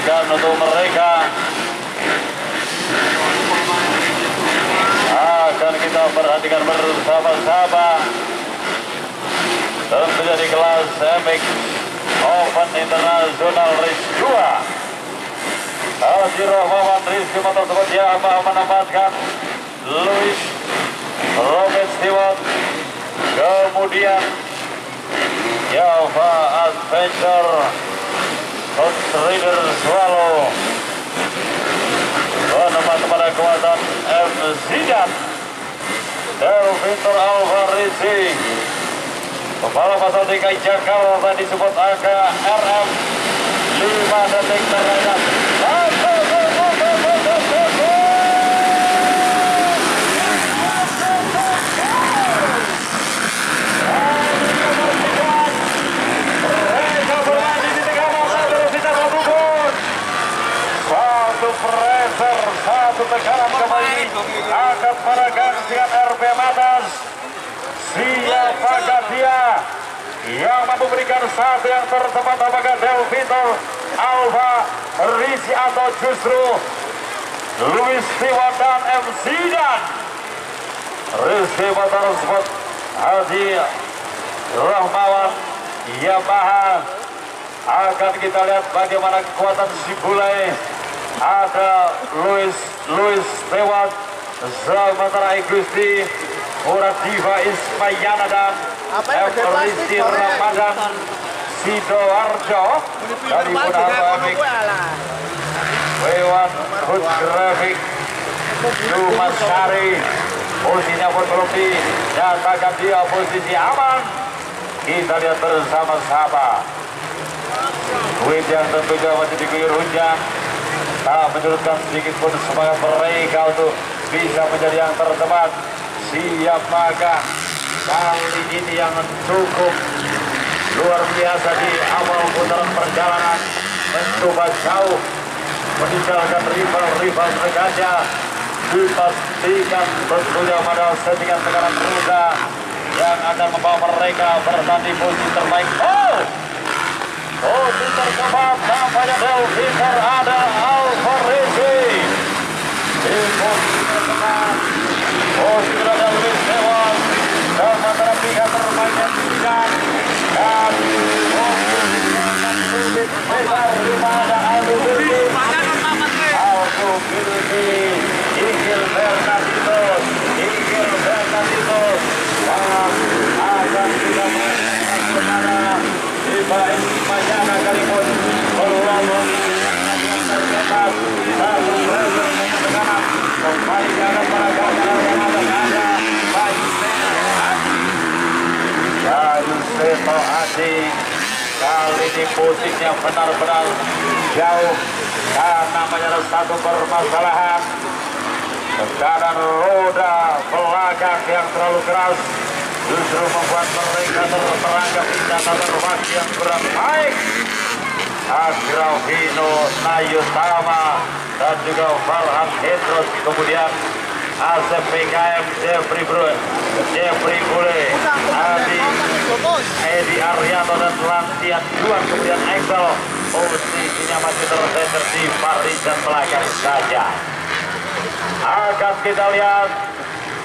berikan untuk mereka. Akan kita perhatikan bersama-sama. Tentunya di kelas MX Open International Race 2. Haji Rahmawan Rizky tersebut Yamaha menempatkan Louis Robert Stewart, kemudian Java Adventure Outrider Swallow menempat pada kekuatan M. Zidan Delvintor Alvarezi. Pembalap asal DKI Jakarta disebut angka RM 5 detik terhadap satu tekanan kembali akan pada gantian RPM atas. Siapakah dia yang mampu memberikan satu yang tertepat, apakah Delvintor Alvarezi atau justru Louis Stewart dan M. Zidan? Rizky Motor Sport Haji Rahmawan Yamaha. Akan kita lihat bagaimana kekuatan si bule. Ada Louis Stewart, sementara Igusti Murad Diva Ismayana dan Rizky Ramadan Sidoarjo dari Punahapamik Wewan Hood Graphic Dumas Sari. Posisinya pun belum dinyatakan, dia posisi aman. Kita lihat bersama-sama. Wind yang tentunya masih diguyur hujan tak menyurutkan sedikit pun semangat mereka untuk bisa menjadi yang terdepan. Siapakah kali ini yang cukup luar biasa di awal putaran perjalanan, mencoba jauh meninggalkan rival-rival dekatnya. Dipastikan tentunya pada settingan tekanan roda yang akan membawa mereka bertanding posisi terbaik. Posisi terkeempat tampaknya Delvintor ada Alvarezi. Di posisi terkeempat posisi ada Louis Stewart. Sementara pihak terbaiknya Zidan dan posisi besar di mana Aldo Billy, Igil Bernardino dan akan kita mengenai Diva Ismayana kali pun berlalu tercepat satu tekanan kembali ke arah para kawan yang ada Seto Adi. Kali ini posisinya benar-benar jauh karena menyerah satu permasalahan tekanan roda belakang yang terlalu keras justru membuat mereka terperangkap di catatan waktu yang berat. Baik Agrafino Nayutama dan juga Farhan Hendros, kemudian Asep PKM Jeffrey Bule, Edi Arianto dan Lantian Juan, kemudian Excel posisinya masih tercenter di barisan belakang saja. Akan kita lihat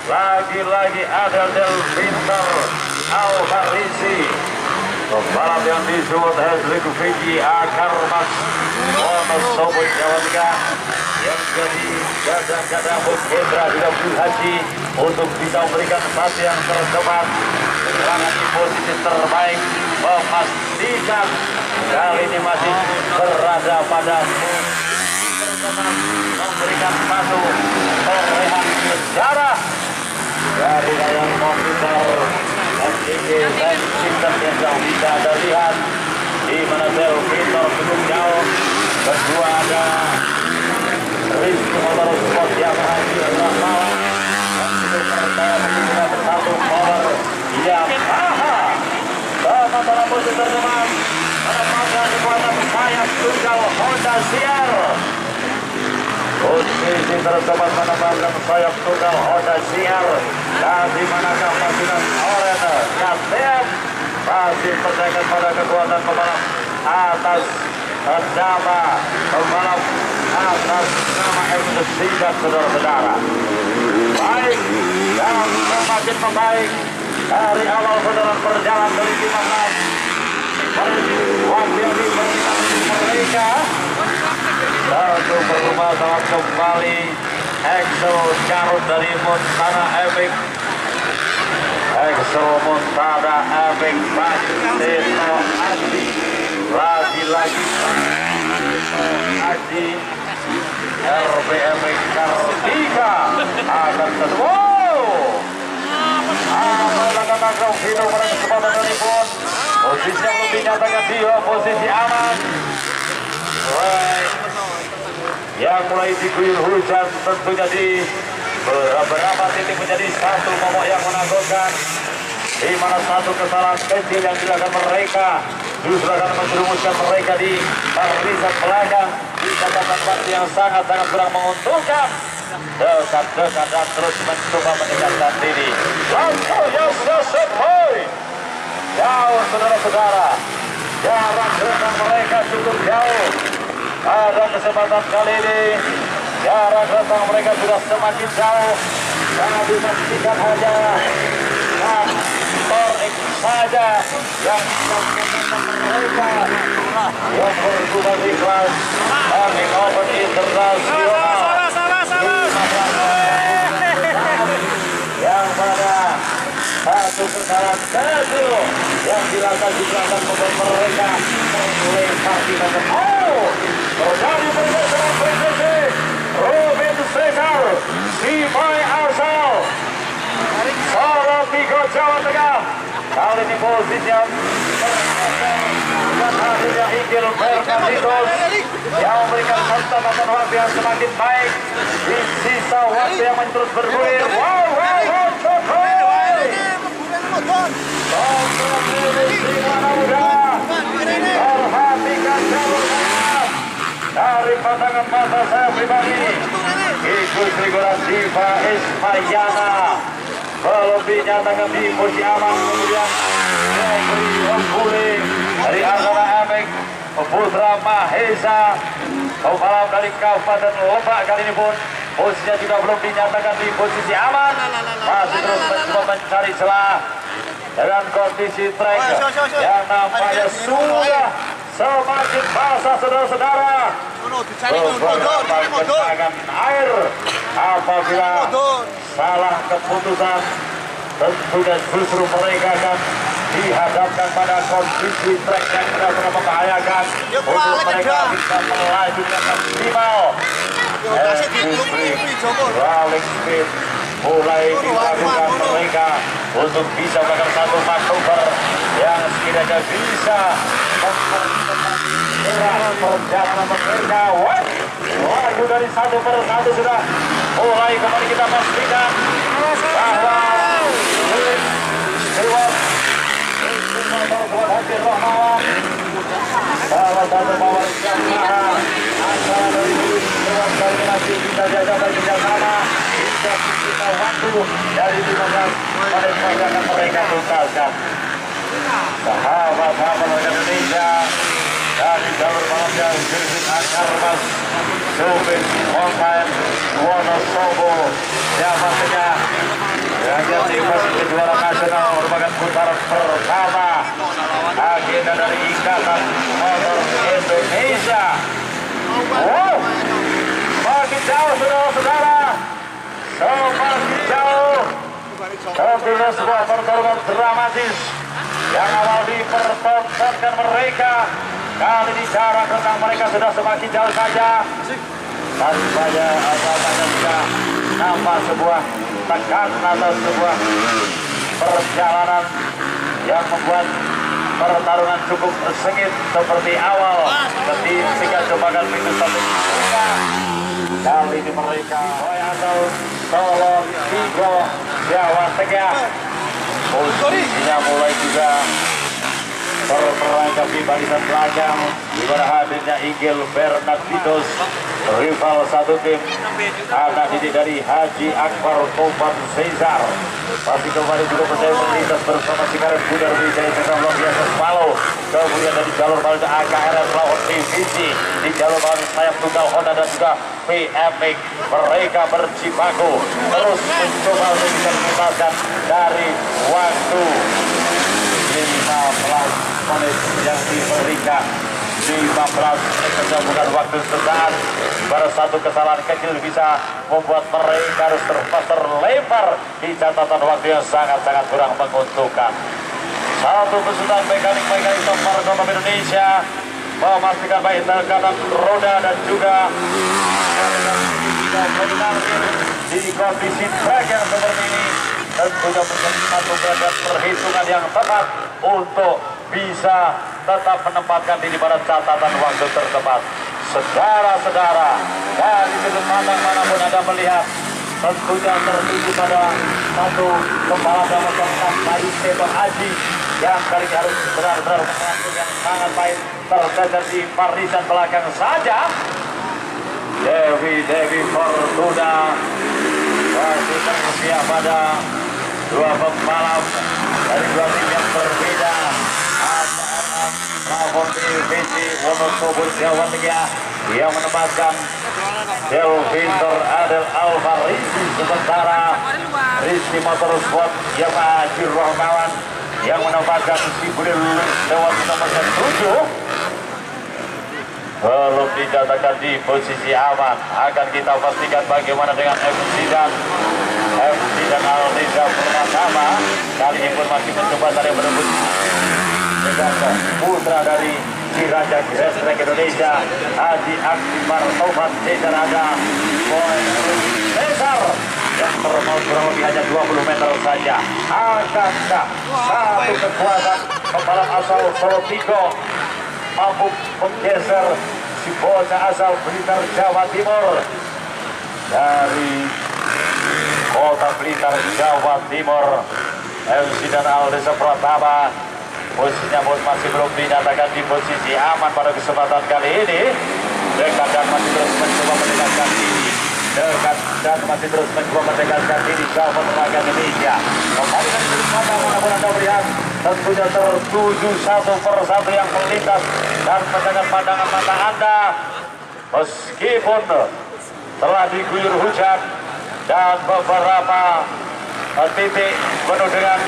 lagi-lagi ada Delvintor Alvarezi, pembalap yang disebut Heslik Fiji Akarmas Wonosobo Jawa Tengah, yang jadi gada-gada Hendra Abdul Haji untuk bisa memberikan satu yang terdepan serangan di posisi terbaik, memastikan kali ini masih berada pada memberikan satu perolehan sejarah dari layar monitor MTG dan sistem yang jauh bisa Anda lihat di mana Delvintor cukup jauh. Kedua ada Rizky Motor Sport Yamaha Rahmawan yang cukup percaya dengan satu power Yamaha. Sementara posisi terdepan menempatkan kekuatan sayap tunggal Honda CR. Posisi terdepan menempatkan sayap tunggal Honda CR, dan di manakah pasukan Oren KTM masih percayakan pada kekuatan pembalap atas pertama pembalap atas nama MC dan saudara-saudara. Baik, yang semakin membaik dari awal saudara berjalan dari 15 wakil di mereka satu permasalahan kembali Excel Carut dari Montana Epic. Excel Montana Epic Tito Adi lagi-lagi Adi RBM Kartika akan kedua akan video pada kesempatan ini pun posisi yang lebih nyatakan dia posisi aman. Right. Yang mulai diguyur hujan tentunya di beberapa titik menjadi satu momok yang menakutkan, di mana satu kesalahan kecil yang dilakukan mereka justru akan menjerumuskan mereka di barisan belakang di catatan waktu yang sangat-sangat kurang menguntungkan. Dekat-dekat dan terus mencoba mendekatkan diri. Langsung Yosef Boy jauh saudara-saudara, jarak dekat mereka cukup jauh. Pada kesempatan kali ini jarak dekat mereka sudah semakin jauh, karena dipastikan hanya Tor X saja yang mereka yang berguna di kelas Running Open Internasional yang pada satu kesalahan kecil yang dilakukan juga akan membuat mereka mulai pasti terjadi pergeseran posisi Robin Cesar Sifai Arsal Solo Tigo Jawa Tengah. Kali ini posisinya dan hasilnya Igil Berkanditos yang memberikan catatan waktu yang semakin baik di sisa waktu yang terus bergulir. Perhatikan jalur dari pandangan mata saya pribadi, Igus Rigora Diva Ismayana belum dinyatakan di posisi aman. Kemudian Negeri Ongguling dari antara Emek Putra Mahesa, pembalap dari Kabupaten Lebak, kali ini pun posisinya juga belum dinyatakan di posisi aman, masih terus mencoba mencari celah dengan kondisi trek yang nampaknya sudah semakin basah saudara-saudara. Beberapa genangan air apabila salah keputusan tentunya justru mereka akan dihadapkan pada kondisi trek yang benar-benar membahayakan untuk mereka bisa melaju dengan maksimal. Rolling speed mulai dilakukan mereka untuk bisa melakukan satu manuver yang sekiranya bisa mempercepat perjalanan mereka. Laju dari satu per satu sudah mulai kembali kita pastikan bahwa salah satu bawah jamaah antara dari masih bisa jaga bersama bisa kita waktu dari 15 mereka akan mereka tuntaskan. Sahabat-sahabat Indonesia dari jalur balapnya Sirkuit Akar Mas Sopin Mountain Wonosobo yang pastinya yang divisi kejuaraan nasional merupakan putaran pertama agenda dari Ikatan Motor Indonesia. Makin jauh saudara-saudara, semakin jauh. Tentunya sebuah pertarungan dramatis yang awal dipertontonkan mereka, kali ini jarak tentang mereka sudah semakin jauh saja. Tanpanya apa-apanya juga nampak sebuah tekanan atau sebuah perjalanan yang membuat pertarungan cukup sengit seperti awal ketika cobakan pintu satu kali ini mereka atau Solo Tigo Jawa Tengah posisinya mulai juga Perlengkapi barisan belakang di mana hadirnya Igel Bernarditos, rival satu tim, anak didik dari Haji Akbar Topan Cesar. Masih kembali juga percaya melintas bersama Sikaret Budar Wijaya Cesar luar biasa Spalo. Kemudian dari jalur balik AKRS lawan divisi di jalur balik sayap tunggal Honda dan juga PMX. Mereka berjibaku terus mencoba untuk bisa menuntaskan dari waktu 15 menit yang diberikan. 15 menit saja bukan waktu sesaat. Baru satu kesalahan kecil bisa membuat mereka harus terlempar di catatan waktu yang sangat-sangat kurang menguntungkan. Satu kesulitan mekanik top Markom Indonesia memastikan baik tekanan roda dan juga di kondisi track yang seperti ini tentunya menjadi satu perhitungan yang tepat untuk bisa tetap menempatkan diri pada catatan waktu tertepat. Saudara-saudara, dari sudut pandang manapun Anda melihat, tentunya tertuju pada satu kepala dalam dari Seba Aji yang kali ini harus benar-benar mengatur yang sangat baik terkejar di barisan belakang saja. Dewi Fortuna masih tersedia pada dua pembalap dari dua tim yang berbeda. Bravo divisi Wonosobo Jawa Tengah yang menempatkan Delvintor Adel Alvarisi, sementara Rizky Motorsport Yamaha Jirrohmawan yang menempatkan Sibulil Dewan nomor 7 belum dinyatakan di posisi aman. Akan kita pastikan bagaimana dengan MC dan Aldiza Purnama. Kali ini pun masih mencoba saling merebut putra dari Raja Racetrack Indonesia Haji Akbar Topan Cesar, ada Cesar yang termau kurang lebih hanya 20 meter saja. Akankah satu kekuatan pembalap asal Solo Tigo mampu menggeser si bocah asal Blitar Jawa Timur dari kota Blitar Jawa Timur, MC dan Aldesa Pratama. Posisinya masih belum dinyatakan di posisi aman pada kesempatan kali ini. Dekat dan masih terus mencoba mendekatkan diri. Dekat dan masih terus mencoba mendekatkan diri Jawa Tenaga Indonesia. Kembali dari sudut pandang manapun Anda melihat, tentunya tertuju satu persatu yang melintas dan menjaga pandangan mata Anda. Meskipun telah diguyur hujan dan beberapa titik penuh dengan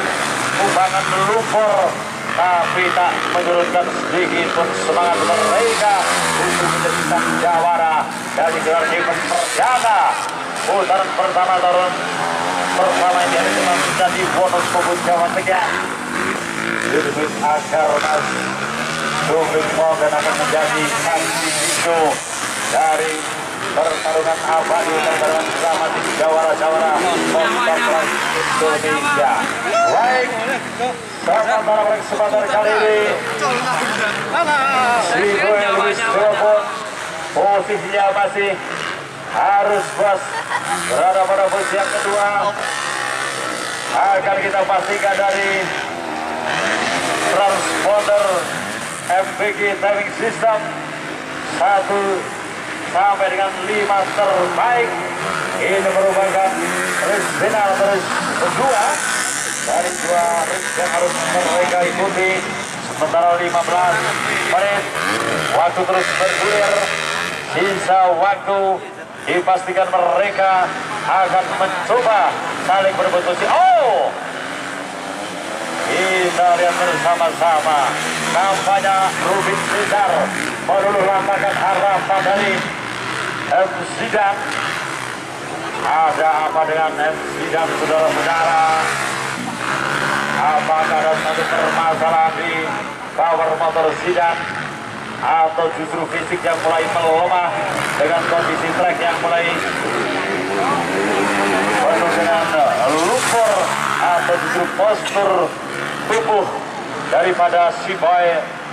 kubangan lumpur, tapi tak menyurutkan sedikit pun semangat mereka untuk menjadi sang jawara dari gelar event perdana putaran pertama tahun pertama yang dilakukan di Wonosobo Jawa Tengah. Ludwig Akarnas Ludwig Morgan akan menjadi saksi bisu dari pertarungan abadi, pertarungan bersama di jawara-jawara Motor Indonesia. Baik, selamat malam pada kesempatan kali ini. Si Boy Luis Telepon posisinya masih harus bos berada pada posisi yang kedua. Akan kita pastikan dari transponder MPG Timing System 1 sampai dengan 5 terbaik. Ini merupakan race final terus kedua dari dua race yang harus mereka ikuti. Sementara 15 menit waktu terus bergulir, sisa waktu dipastikan mereka akan mencoba saling berebut posisi. Oh, kita lihat bersama-sama kampanye Rubin Cesar meluluh lantangkan harapan dari MC Dan. Ada apa dengan MC Dan, saudara-saudara? Apakah ada satu permasalahan di power motor Zidan, atau justru fisik yang mulai melemah dengan kondisi trek yang mulai penuh dengan lumpur, atau justru postur tubuh daripada si boy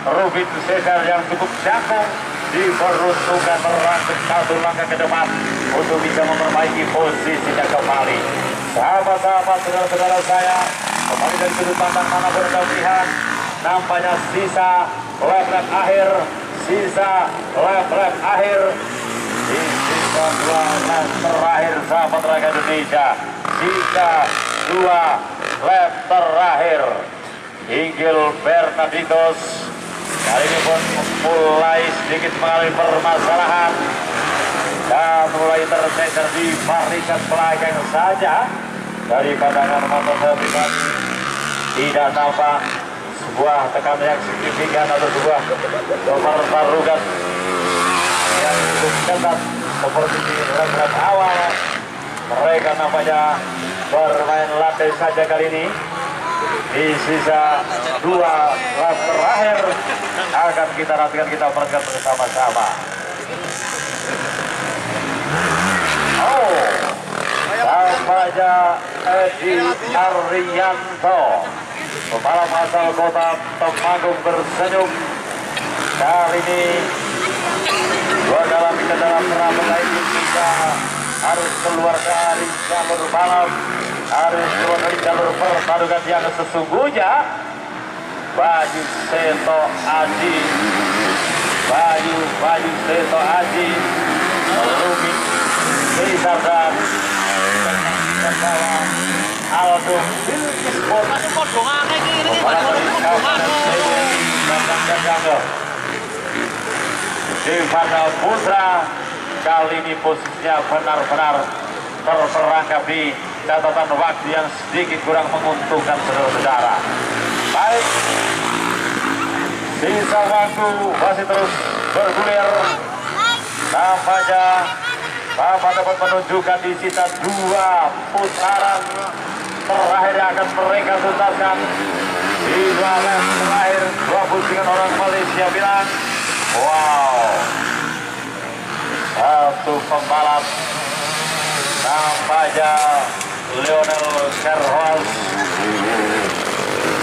Rubin Cesar yang cukup jangkung diperuntukkan merangkak satu langkah ke depan untuk bisa memperbaiki posisinya kembali. Sahabat-sahabat, saudara-saudara saya, kembali dari sudut pandang manapun Anda melihat, nampaknya sisa lap-lap akhir, sisa lap-lap akhir di sisa 2 lap terakhir sahabat olahraga Indonesia. Sisa 2 lap terakhir. Inggil Bernarditos kali ini pun mulai sedikit mengalami permasalahan dan mulai tercecer di barisan belakang saja. Dari pandangan mata saya pribadi tidak nampak sebuah tekanan yang signifikan atau sebuah pertarungan yang cukup ketat seperti di lap-lap awal. Mereka nampaknya bermain lantai saja kali ini. Di sisa 2 lap terakhir akan kita nantikan, kita perhatikan bersama-sama. Tampaknya Edi Arianto, pembalap asal kota Temanggung bersenyum. Kali ini dalam perang lain kita harus keluar dari jalur balap, harus keluar dari jalur pertarungan yang sesungguhnya. Baju Seto Aji, baju Seto Aji, Ruby Cesar dan Aldo Bilkisport Devana Putra kali ini posisinya benar-benar terperangkap di catatan waktu yang sedikit kurang menguntungkan saudara-saudara. Baik, sisa waktu masih terus bergulir. Nampaknya Bapak dapat menunjukkan di sisa 2 putaran terakhir yang akan mereka tuntaskan. Di 2 lap terakhir, 2 pusingan orang Malaysia bilang, wow, satu pembalap nampaknya Lionel Serhoz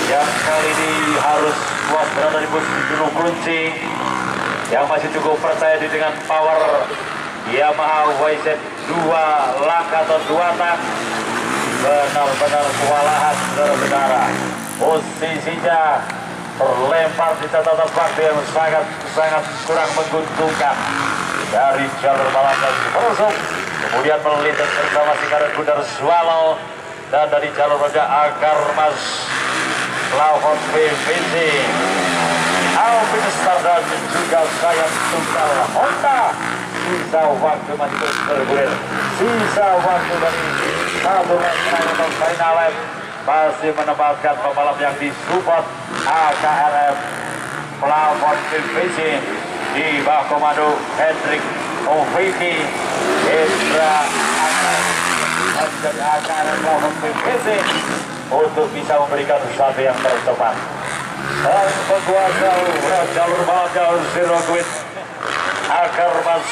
yang kali ini harus kuat berada di posisi juru kunci, yang masih cukup percaya diri dengan power Yamaha YZ 2 langkah atau 2 tak. Benar-benar kewalahan saudara-saudara. Posisinya terlempar di catatan waktu yang sangat kurang menguntungkan. Dari jalur balap yang diperusuk, kemudian melintas bersama si karet Bundar Swallow, dan dari jalur roda Agar Mas Lawan PVC Alvin Star dan juga sayap tunggal Honda. Sisa waktu masih terus bergulir. Sisa waktu dari satu lap atau final lap masih menempatkan pembalap yang disupport AKRF Plafon PVC di bawah komando Hendrik Oviki, Indra dan AKRF Plafon PVC untuk bisa memberikan sesuatu yang tercepat. Dan penguasa jalur balap jalur sirkuit Agar Mas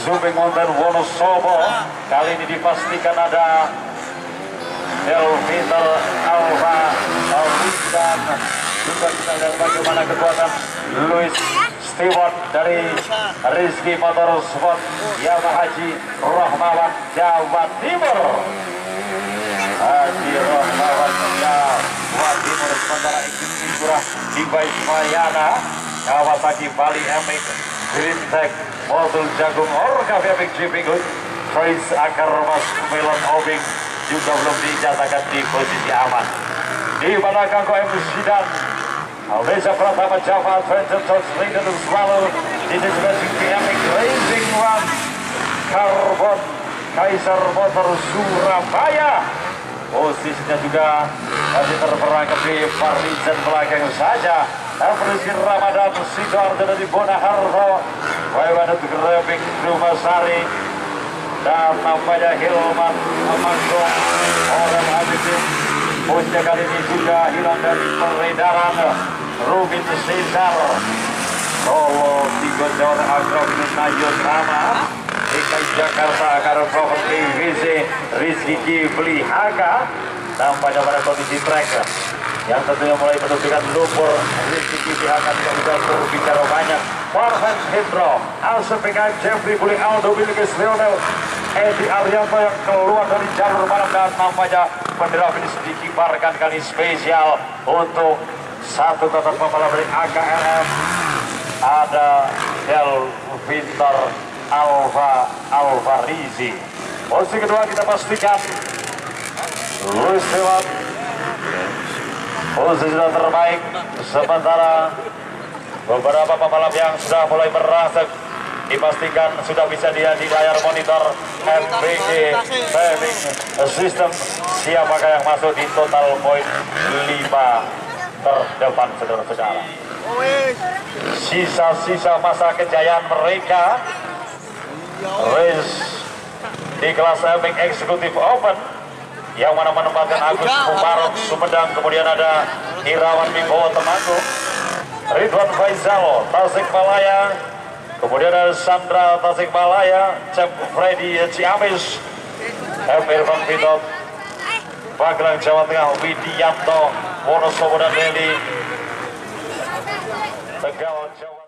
Zooming Mountain Wonosobo kali ini dipastikan ada Elviter Alva dan juga kita lihat bagaimana kekuatan Louis Stewart dari Rizky Motorsport Yamaha Haji Rohmawan Jawa Timur. Haji Rohmawan Jawa Timur, sementara Ikin Sigurah di Baismayana Kawasaki Bali MX Green Tech Mobil Jagung Orca Viapic GP Good Trace Akar Mas Melon Obing juga belum dinyatakan di posisi aman. Di belakang MC dan Alisa Pratama Java Adventure George Lincoln Swallow disesuaikan Viapic Racing One Carbon Kaiser Motor Surabaya. Posisinya juga masih terperangkap di barisan belakang saja. Afriski Ramadan Sidoarjo dari Bonaharto, Waiwanut Grepik Dumasari, dan nampaknya Hilman Amanggong orang Habibin. Posisinya kali ini juga hilang dari peredaran. Rubin Cesar Solo Tigonjor Agrobinis Najun Rama DKI Jakarta Akar Property VC Rizky Kibli Haka nampaknya pada kondisi track yang tentunya mulai menunjukkan lumpur. Rizky Kibli Haka tidak bisa berbicara banyak. Farhan Hendro ACPK Jeffrey Buli Aldo Bilkis Lionel Edi Arianto yang keluar dari jalur balap, dan nampaknya bendera finish dikibarkan kali spesial untuk satu kotak pembalap dari AKLM, ada Del Victor Alvarizi. Posisi kedua kita pastikan Luis Lewat, posisi terbaik. Sementara beberapa pembalap yang sudah mulai merasuk dipastikan sudah bisa dia di layar monitor MBG Timing System. Siapakah yang masuk di total poin 5 terdepan, saudara-saudara. Sisa-sisa masa kejayaan mereka race di kelas MX Executive Open yang mana menempatkan Agus Mubarok Sumedang, kemudian ada Irawan Wibowo Temanggung, Ridwan Faizal Tasikmalaya, kemudian ada Sandra Tasikmalaya, Cep Freddy Ciamis, Irfan Pitot Magelang Jawa Tengah, Widianto Wonosobo dan Deli Tegal Jawa